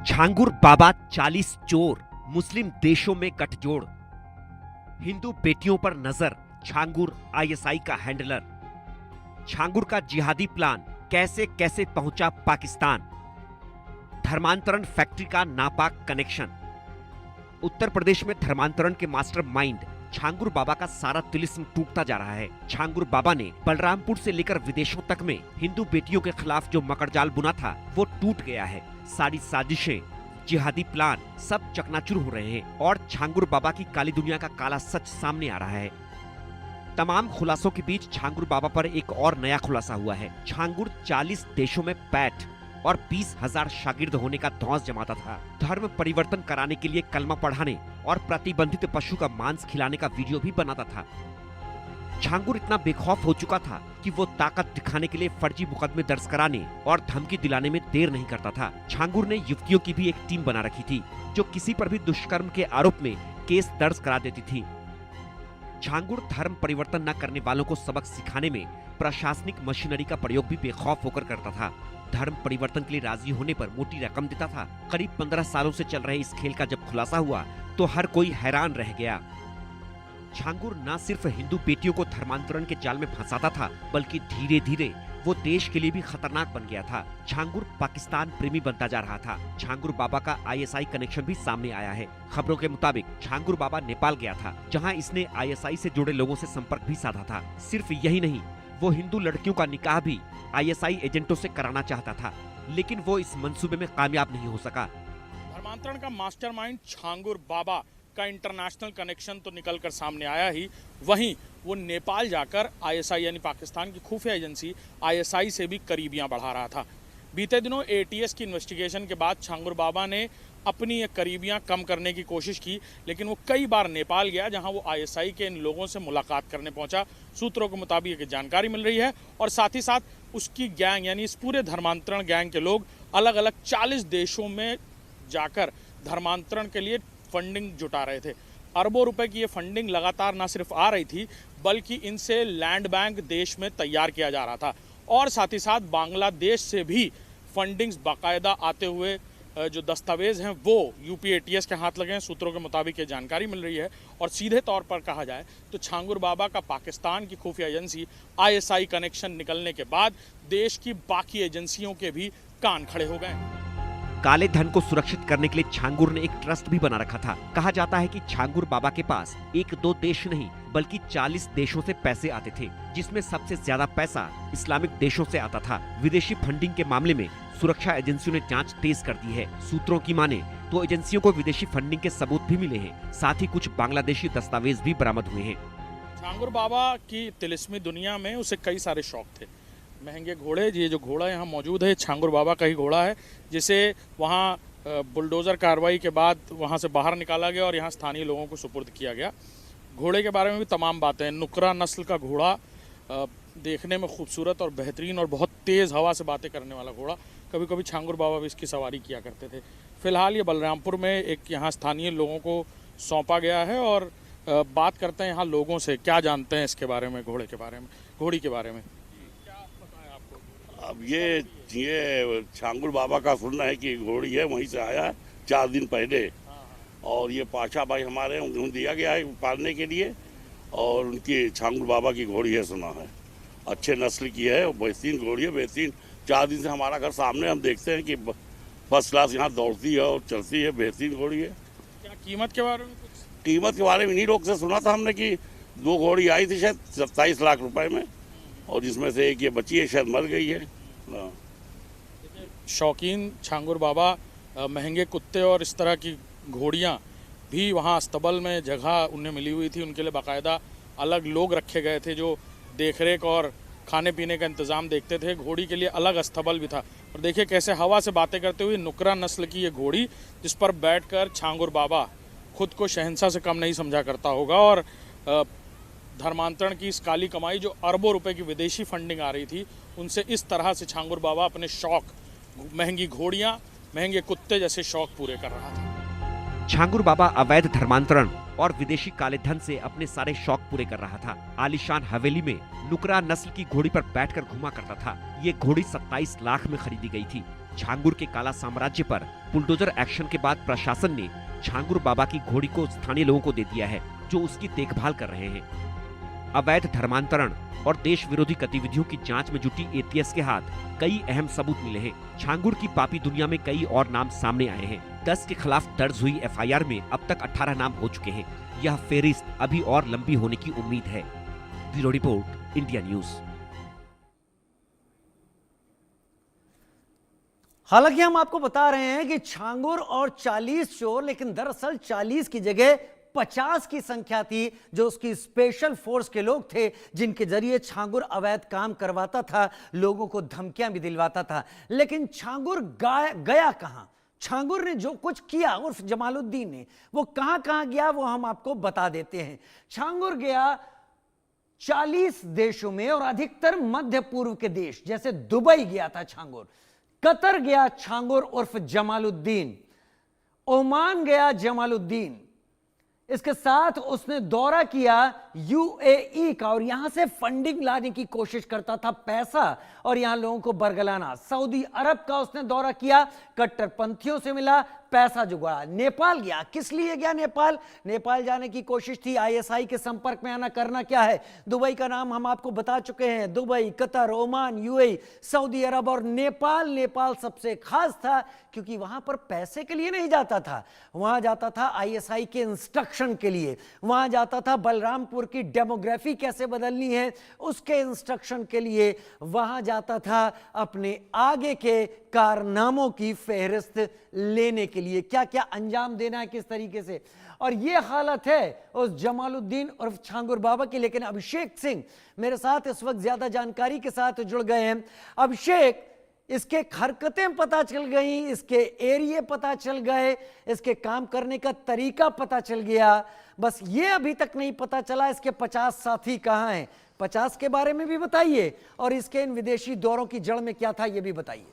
छांगुर बाबा 40 चोर, मुस्लिम देशों में गठजोड़। हिंदू बेटियों पर नजर, छांगुर आईएसआई का हैंडलर। छांगुर का जिहादी प्लान कैसे कैसे पहुंचा पाकिस्तान। धर्मांतरण फैक्ट्री का नापाक कनेक्शन। उत्तर प्रदेश में धर्मांतरण के मास्टर माइंड छांगुर बाबा का सारा तिलिस्म टूटता जा रहा है। छांगुर बाबा ने बलरामपुर से लेकर विदेशों तक में हिंदू बेटियों के खिलाफ जो मकड़जाल बुना था वो टूट गया है। सारी साजिशें, जिहादी प्लान सब चकनाचूर हो रहे हैं और छांगुर बाबा की काली दुनिया का काला सच सामने आ रहा है। तमाम खुलासों के बीच छांगुर बाबा पर एक और नया खुलासा हुआ है। छांगुर 40 देशों में पैठ और 20,000 शागिर्द होने का धौंस जमाता था। धर्म परिवर्तन कराने के लिए कलमा पढ़ाने और प्रतिबंधित पशु का मांस खिलाने का वीडियो भी बनाता था। छांगुर इतना बेखौफ हो चुका था कि वो ताकत दिखाने के लिए फर्जी मुकदमे दर्ज कराने और धमकी दिलाने में देर नहीं करता था। छांगुर ने युवतियों की भी एक टीम बना रखी थी जो किसी पर भी दुष्कर्म के आरोप में केस दर्ज करा देती थी। छांगुर धर्म परिवर्तन न करने वालों को सबक सिखाने में प्रशासनिक मशीनरी का प्रयोग भी बेखौफ होकर करता था। धर्म परिवर्तन के लिए राजी होने पर मोटी रकम देता था। करीब 15 सालों से चल रहे इस खेल का जब खुलासा हुआ तो हर कोई हैरान रह गया। छांगुर न सिर्फ हिंदू बेटियों को धर्मांतरण के जाल में फंसाता था बल्कि धीरे धीरे वो देश के लिए भी खतरनाक बन गया था। छांगुर पाकिस्तान प्रेमी बनता जा रहा था। छांगुर बाबा का आईएसआई कनेक्शन भी सामने आया है। खबरों के मुताबिक छांगुर बाबा नेपाल गया था जहां इसने आईएसआई से जुड़े लोगों से संपर्क भी साधा था। सिर्फ यही नहीं, वो हिंदू लड़कियों का निकाह भी आईएसआई एजेंटों से कराना चाहता था, लेकिन वो इस मंसूबे में कामयाब नहीं हो सका। धर्मांतरण का मास्टरमाइंड छांगुर बाबा का इंटरनेशनल कनेक्शन तो निकलकर सामने आया ही, वहीं वो नेपाल जाकर आईएसआई यानी पाकिस्तान की खुफिया एजेंसी आईएसआई से भी करीबियां बढ़ा रहा था। बीते दिनों एटीएस की इन्वेस्टिगेशन के बाद छांगुर बाबा ने अपनी ये करीबियां कम करने की कोशिश की, लेकिन वो कई बार नेपाल गया जहां वो आईएसआई के इन लोगों से मुलाकात करने पहुंचा। सूत्रों के मुताबिक ये जानकारी मिल रही है और साथ ही साथ उसकी गैंग यानी इस पूरे धर्मांतरण गैंग के लोग अलग अलग 40 देशों में जाकर धर्मांतरण के लिए फंडिंग जुटा रहे थे। अरबों रुपए की ये फंडिंग लगातार न सिर्फ आ रही थी बल्कि इनसे लैंड बैंक देश में तैयार किया जा रहा था और साथ ही साथ बांग्लादेश से भी फंडिंग्स बाकायदा आते हुए जो दस्तावेज हैं वो यूपी एटीएस के हाथ लगे हैं। सूत्रों के मुताबिक ये जानकारी मिल रही है और सीधे तौर पर कहा जाए तो छांगुर बाबा का पाकिस्तान की खुफिया एजेंसी आईएसआई कनेक्शन निकलने के बाद देश की बाकी एजेंसियों के भी कान खड़े हो गए। काले धन को सुरक्षित करने के लिए छांगुर ने एक ट्रस्ट भी बना रखा था। कहा जाता है कि छांगुर बाबा के पास 1-2 देश नहीं बल्कि 40 देशों से पैसे आते थे, जिसमें सबसे ज्यादा पैसा इस्लामिक देशों से आता था। विदेशी फंडिंग के मामले में सुरक्षा एजेंसियों ने जांच तेज कर दी है। सूत्रों की माने तो एजेंसियों को विदेशी फंडिंग के सबूत भी मिले हैं, साथ ही कुछ बांग्लादेशी दस्तावेज भी बरामद हुए हैं। छांगुर बाबा की तिलिस्मी दुनिया में उसे कई सारे शौक थे। महंगे घोड़े, ये जो घोड़ा यहाँ मौजूद है छांगुर बाबा का ही घोड़ा है, जिसे वहाँ बुलडोज़र कार्रवाई के बाद वहाँ से बाहर निकाला गया और यहाँ स्थानीय लोगों को सुपुर्द किया गया। घोड़े के बारे में भी तमाम बातें हैं। नुकरा नस्ल का घोड़ा, देखने में खूबसूरत और बेहतरीन और बहुत तेज़ हवा से बातें करने वाला घोड़ा। कभी कभी छांगुर बाबा भी इसकी सवारी किया करते थे। फिलहाल ये बलरामपुर में एक यहाँ स्थानीय लोगों को सौंपा गया है और बात करते हैं यहाँ लोगों से, क्या जानते हैं इसके बारे में, घोड़े के बारे में, घोड़ी के बारे में। अब ये छांगुर बाबा का सुनना है कि घोड़ी है, वहीं से आया है 4 दिन पहले और ये पाशा भाई हमारे उन्हें दिया गया है पालने के लिए और उनकी छांगुर बाबा की घोड़ी है सुना है। अच्छे नस्ल की है, बेहतरीन घोड़ी है, बेहतरीन। 4 दिन से हमारा घर सामने हम देखते हैं कि फर्स्ट क्लास यहाँ दौड़ती है और चलती है, बेहतरीन घोड़ी है। क्या कीमत के बारे में कुछ? कीमत के बारे में इन्हीं लोग से सुना था हमने कि 2 घोड़ी आई थी शायद 27 लाख रुपए में और जिसमें से एक ये बची है, शायद मर गई है। शौकीन छांगुर बाबा महंगे कुत्ते और इस तरह की घोड़ियाँ भी वहाँ अस्तबल में जगह उन्हें मिली हुई थी। उनके लिए बाकायदा अलग लोग रखे गए थे जो देखरेख और खाने पीने का इंतज़ाम देखते थे। घोड़ी के लिए अलग अस्तबल भी था। और देखिए कैसे हवा से बातें करते हुए नुकरा नस्ल की ये घोड़ी, जिस पर बैठकर छांगुर बाबा खुद को शहंशाह से कम नहीं समझा करता होगा और धर्मांतरण की इस काली कमाई जो अरबों रुपए की विदेशी फंडिंग आ रही थी, उनसे इस तरह से छांगुर बाबा अपने शौक, महंगी घोड़ियां, महंगे कुत्ते जैसे शौक पूरे कर रहा था। छांगुर बाबा अवैध धर्मांतरण और विदेशी काले धन से अपने सारे शौक पूरे कर रहा था। आलीशान हवेली में नुकरा नस्ल की घोड़ी पर बैठकर घुमा करता था। ये घोड़ी 27 लाख में खरीदी गई थी। छांगुर के काला साम्राज्य पर बुलडोजर एक्शन के बाद प्रशासन ने छांगुर बाबा की घोड़ी को स्थानीय लोगों को दे दिया है, जो उसकी देखभाल कर रहे हैं। अवैध धर्मांतरण और देश विरोधी गतिविधियों की जांच में जुटी एटीएस के हाथ कई अहम सबूत मिले हैं। छांगुर की पापी दुनिया में कई और नाम सामने आए हैं। 10 के खिलाफ दर्ज हुई एफआईआर में अब तक 18 नाम हो चुके हैं। यह फेरिस्त अभी और लंबी होने की उम्मीद है। Bureau report, India news. हालांकि हम आपको बता रहे हैं कि छांगुर और 40 चोर, लेकिन दरअसल 40 की जगह 50 की संख्या थी, जो उसकी स्पेशल फोर्स के लोग थे, जिनके जरिए छांगुर अवैध काम करवाता था, लोगों को धमकियां भी दिलवाता था। लेकिन छांगुर गया कहां? छांगुर ने जो कुछ किया उर्फ जमालुद्दीन ने, वो कहां कहां गया वो हम आपको बता देते हैं। छांगुर गया 40 देशों में, और अधिकतर मध्य पूर्व के देश, जैसे दुबई गया था छांगुर, कतर गया छांगुर उर्फ जमालुद्दीन, ओमान गया जमालुद्दीन। इसके साथ उसने दौरा किया यूएई का, और यहां से फंडिंग लाने की कोशिश करता था, पैसा, और यहां लोगों को बरगलाना। सऊदी अरब का उसने दौरा किया, कट्टरपंथियों से मिला, पैसा जुगाड़ा। नेपाल गया। किस लिए गया नेपाल? नेपाल जाने की कोशिश थी आईएसआई के संपर्क में आना। करना क्या है? दुबई का नाम हम आपको बता चुके हैं। Dubai, Qatar, Oman, UAE, Saudi Arabia और नेपाल। नेपाल सबसे खास था क्योंकि वहां पर पैसे के लिए नहीं जाता था, वहां जाता था आईएसआई के इंस्ट्रक्शन के लिए। वहां जाता था बलरामपुर की डेमोग्राफी कैसे बदलनी है उसके इंस्ट्रक्शन के लिए। वहां जाता था अपने आगे के कारनामों की फेहरिस्त लेने के लिए, क्या क्या अंजाम देना है किस तरीके से। और ये हालत है उस जमालुद्दीन और छांगुर बाबा की। लेकिन अभिषेक सिंह मेरे साथ इस वक्त ज्यादा जानकारी के साथ जुड़ गए हैं। अभिषेक, इसके हरकतें पता चल गई, इसके एरिया पता चल गए, इसके काम करने का तरीका पता चल गया, बस ये अभी तक नहीं पता चला इसके 50 साथी कहां हैं। 50 के बारे में भी बताइए, और इसके इन विदेशी दौरों की जड़ में क्या था ये भी बताइए।